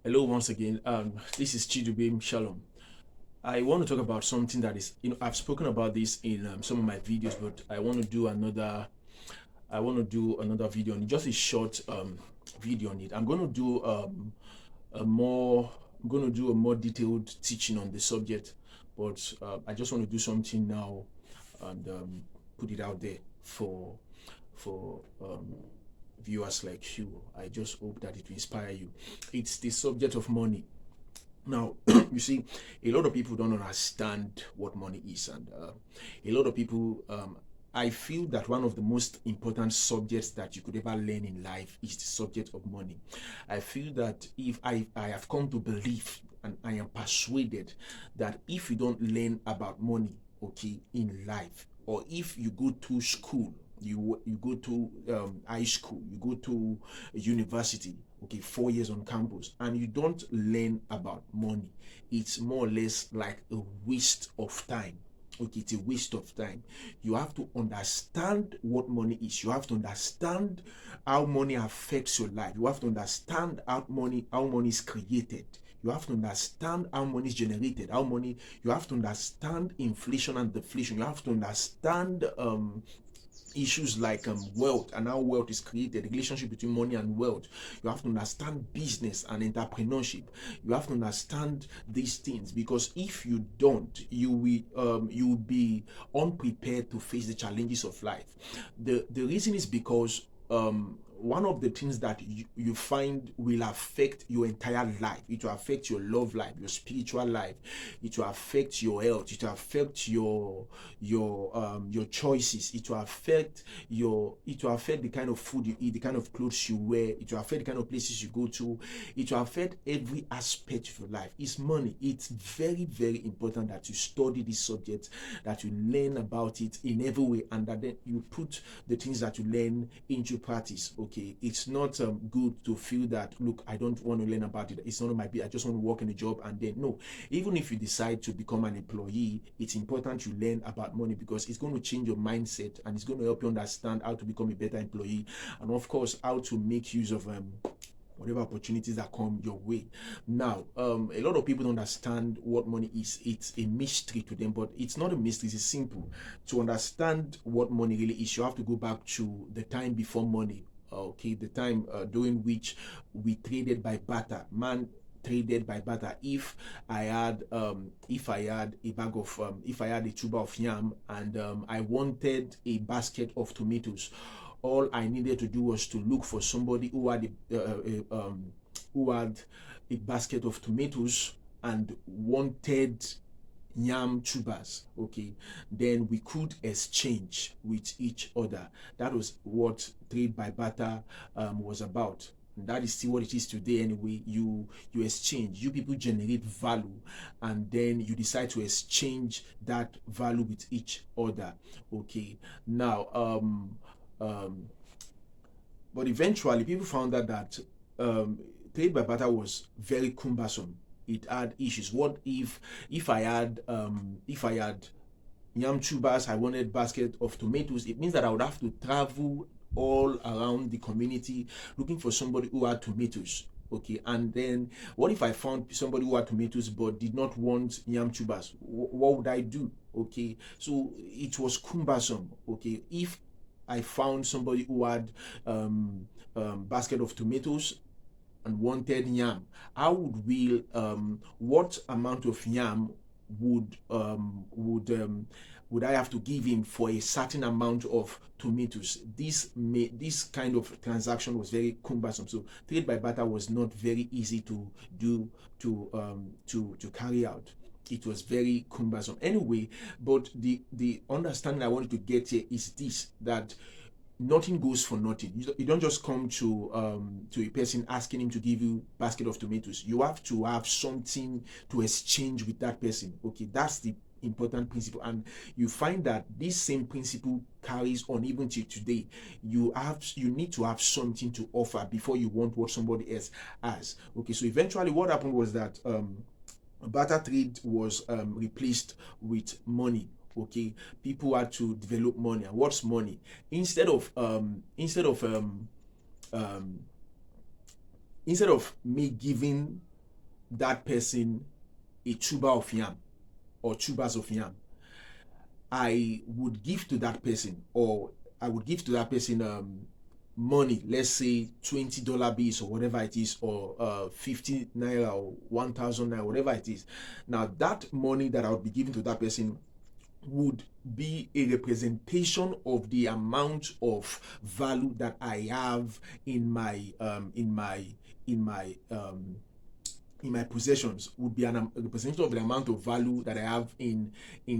Hello once again. This is Chidubim Shalom. I want to talk about something that is, I've spoken about this in some of my videos, but I want to do another. I want to do another video on it, just a short video on it. I'm going to do a more. I'm going to do a more detailed teaching on the subject, but I just want to do something now and put it out there for viewers like you. I just hope that it will inspire you. It's the subject of money. Now, you see, a lot of people don't understand what money is, and a lot of people. I feel that one of the most important subjects that you could ever learn in life is the subject of money. I feel that if I have come to believe and I am persuaded that if you don't learn about money, okay, in life, or if you go to school, you go to high school, you go to university, okay, 4 years on campus, and you don't learn about money, it's more or less like a waste of time. Okay, it's a waste of time. You have to understand what money is. You have to understand how money affects your life. You have to understand how money is created. You have to understand how money is generated, how money, you have to understand inflation and deflation. You have to understand issues like wealth and how wealth is created, the relationship between money and wealth. You have to understand business and entrepreneurship. You have to understand these things, because if you don't, you will be unprepared to face the challenges of life. The reason is because one of the things that you find will affect your entire life. It will affect your love life, your spiritual life. It will affect your health. It will affect your choices. It will affect the kind of food you eat, the kind of clothes you wear. It will affect the kind of places you go to. It will affect every aspect of your life. It's money. It's very, very important that you study this subject, that you learn about it in every way, and that then you put the things that you learn into practice. Okay, it's not good to feel that, look, I don't want to learn about it, it's not my bit, I just want to work in a job, and then no. Even if you decide to become an employee, it's important you learn about money, because it's going to change your mindset and it's going to help you understand how to become a better employee, and of course how to make use of whatever opportunities that come your way. Now, a lot of people don't understand what money is. It's a mystery to them, but it's not a mystery, it's simple. To understand what money really is, you have to go back to the time before money. Okay, the time during which we traded by barter. Man traded by barter. If I had a bag of if I had a tuber of yam, and I wanted a basket of tomatoes, all I needed to do was to look for somebody who had a basket of tomatoes and wanted yam tubers. Okay, then we could exchange with each other. That was what trade by barter was about. And that is still what it is today anyway. You exchange, you people generate value, and then you decide to exchange that value with each other. Okay, now but eventually people found out that trade by barter was very cumbersome. It had issues. What if I had yam tubers, I wanted basket of tomatoes, it means that I would have to travel all around the community looking for somebody who had tomatoes. Okay, and then what if I found somebody who had tomatoes but did not want yam tubers? What would I do? Okay, so it was cumbersome. Okay, if I found somebody who had basket of tomatoes and wanted yam, how what amount of yam would would I have to give him for a certain amount of tomatoes? This kind of transaction was very cumbersome. So trade by barter was not very easy to do, to carry out. It was very cumbersome anyway. But the understanding I wanted to get here is this, that nothing goes for nothing. You don't just come to a person asking him to give you basket of tomatoes. You have to have something to exchange with that person. Okay, that's the important principle, and you find that this same principle carries on even till today. You need to have something to offer before you want what somebody else has. Okay, so eventually what happened was that barter trade was replaced with money. Okay, people had to develop money. And what's money? Instead of me giving that person a tuber of yam or tubers of yam, I would give to that person, or I would give to that person money, let's say $20 bills or whatever it is, or 50 naira or 1,000 naira, whatever it is. Now, that money that I would be giving to that person would be a representation of the amount of value that I have in my in my in my possessions, would be a representation of the amount of value that I have in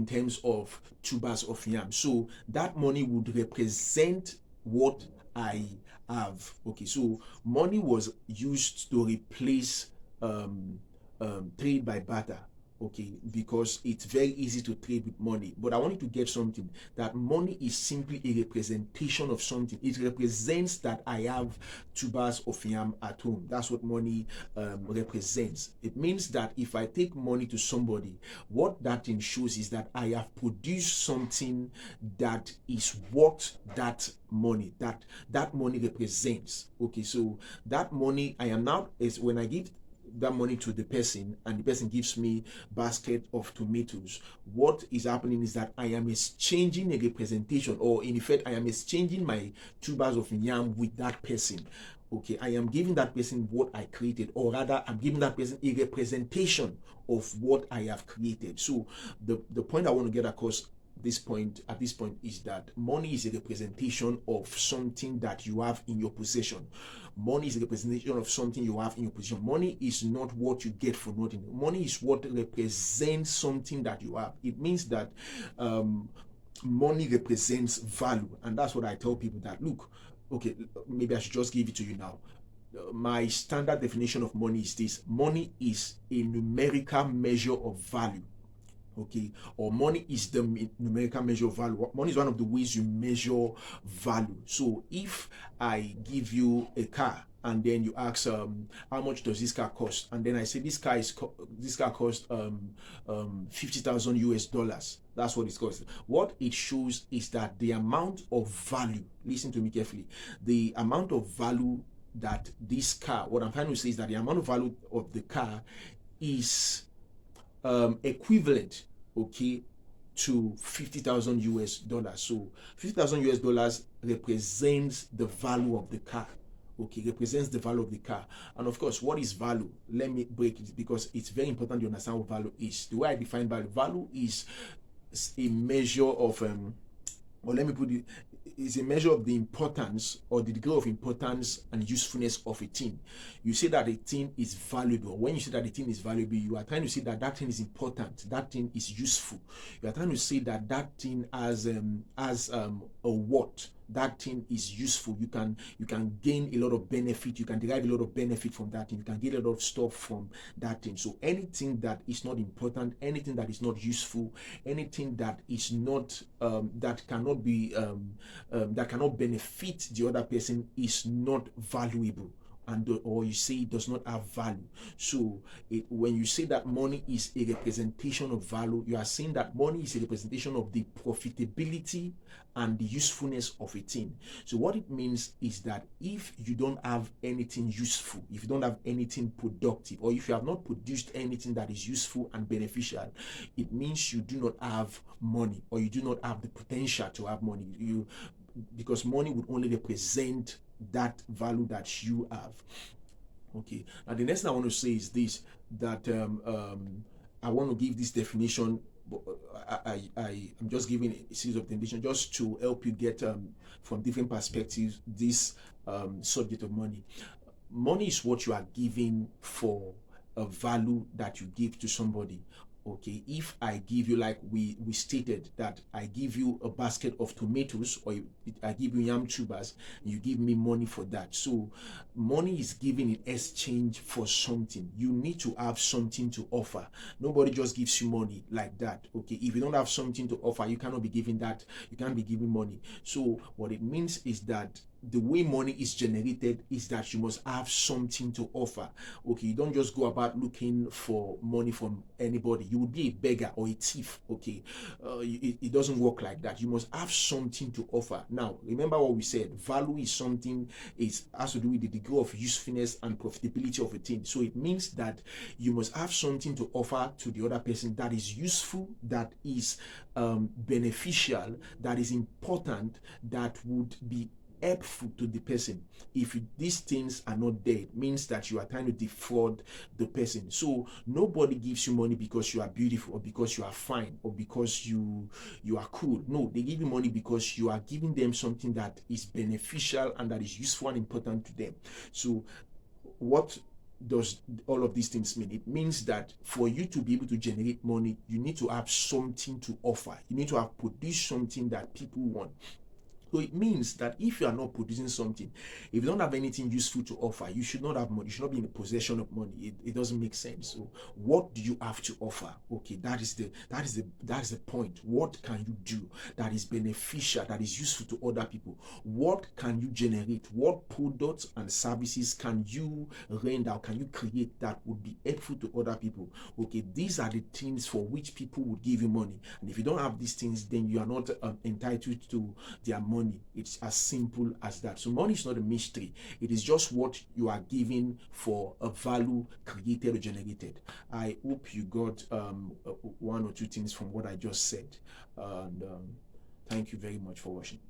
terms of tubers of yam. So that money would represent what I have. Okay, so money was used to replace trade by barter. Okay, because it's very easy to trade with money. But I want you to get something, that money is simply a representation of something. It represents that I have tubers of yam at home. That's what money represents. It means that if I take money to somebody, what that thing shows is that I have produced something that is worth that money, that money represents. Okay, so that money I am now, is when I give that money to the person and the person gives me basket of tomatoes, what is happening is that I am exchanging a representation, or in effect I am exchanging my tubers of yam with that person. Okay, I am giving that person what I created, or rather I'm giving that person a representation of what I have created. So the point I want to get across at this point is that money is a representation of something that you have in your possession. Money is a representation of something you have in your possession. Money is not what you get for nothing. Money is what represents something that you have. It means that money represents value, and that's what I tell people, that look, okay, maybe I should just give it to you now. My standard definition of money is this: money is a numerical measure of value. Okay, or money is the numerical measure of value. Money is one of the ways you measure value. So if I give you a car and then you ask how much does this car cost, and then I say this car costs 50,000 US dollars, that's what it costs. What it shows is that the amount of value, listen to me carefully, the amount of value that this car, what I'm trying to say is that the amount of value of the car is equivalent, okay, to 50,000 US dollars. So 50,000 US dollars represents the value of the car. Okay, represents the value of the car. And of course, what is value? Let me break it, because it's very important to understand what value is. The way I define value is a measure of or let me put it, is a measure of the importance or the degree of importance and usefulness of a thing. You say that a thing is valuable. When you say that a thing is valuable, you are trying to say that that thing is important, that thing is useful. You are trying to say that that thing has a what, that thing is useful. You can gain a lot of benefit, you can derive a lot of benefit from that thing, you can get a lot of stuff from that thing. So anything that is not important, anything that is not useful, anything that is not that cannot be that cannot benefit the other person is not valuable, and or you say it does not have value. So when you say that money is a representation of value, you are saying that money is a representation of the profitability and the usefulness of a thing. So what it means is that if you don't have anything useful, if you don't have anything productive, or if you have not produced anything that is useful and beneficial, it means you do not have money, or you do not have the potential to have money. Because money would only represent that value that you have. Okay, now the next thing I want to say is this, that I want to give this definition, but I'm just giving a series of definitions just to help you get from different perspectives this subject of money. Money is what you are giving for a value that you give to somebody. Okay, if I give you, like we stated, that I give you a basket of tomatoes, or I give you yam tubers, you give me money for that. So money is given in exchange for something. You need to have something to offer. Nobody just gives you money like that. Okay, if you don't have something to offer, you cannot be giving that, you can't be giving money. So what it means is that the way money is generated is that you must have something to offer. Okay, you don't just go about looking for money from anybody. You would be a beggar or a thief. Okay, it doesn't work like that. You must have something to offer. Now, remember what we said. Value is something, it has to do with the degree of usefulness and profitability of a thing. So it means that you must have something to offer to the other person that is useful, that is beneficial, that is important, that would be helpful to the person. If these things are not there, it means that you are trying to defraud the person. So nobody gives you money because you are beautiful, or because you are fine, or because you are cool. No, they give you money because you are giving them something that is beneficial and that is useful and important to them. So what does all of these things mean? It means that for you to be able to generate money, you need to have something to offer. You need to have produced something that people want. So it means that if you are not producing something, if you don't have anything useful to offer, you should not have money. You should not be in the possession of money. It doesn't make sense. So what do you have to offer? Okay, that is the point. What can you do that is beneficial, that is useful to other people? What can you generate? What products and services can you render, or can you create that would be helpful to other people? Okay, these are the things for which people would give you money. And if you don't have these things, then you are not entitled to their money. It's as simple as that. So money is not a mystery. It is just what you are giving for a value created or generated. I hope you got one or two things from what I just said. And thank you very much for watching.